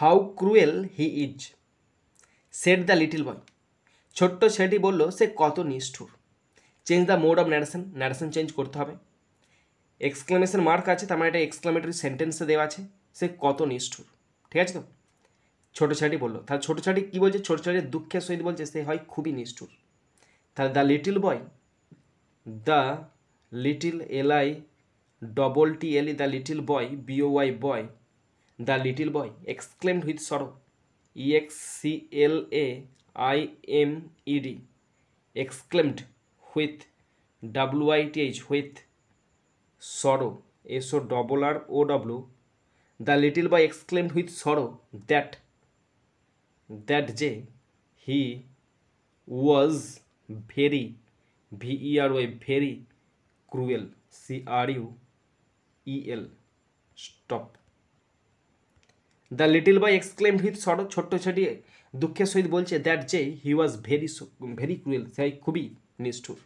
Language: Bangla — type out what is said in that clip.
How cruel he is said the little বয়, ছোট্ট ছেলেটি বলল সে কত নিষ্ঠুর। Change the mode of narration, narration change করতে হবে। এক্সক্লেমেশন মার্ক আছে, তার মানে এটা এক্সক্লামেটরি সেন্টেন্সে দেওয়া আছে, সে কত নিষ্ঠুর। ঠিক আছে তো, ছোটো ছেলেটি বললো। তাহলে ছোটো ছেলেটি কী বলছে? ছোটো ছেলেটি দুঃখের সহিত বলছে সে হয় খুবই নিষ্ঠুর। তাহলে the little boy, the little LI double TLE, the little boy BOY boy, the little boy exclaimed with sorrow EXCLAIMED, exclaimed with WITH with sorrow SORROW, the little boy exclaimed with sorrow that যে he was very VERY very cruel CRUEL stop. The little boy exclaimed with sorrow, ছোট্ট ছেলেটি দুঃখের সহিত বলছে দ্যাট যে হি ওয়াজ ভেরি ক্রুয়েল, সে খুবই নিষ্ঠুর।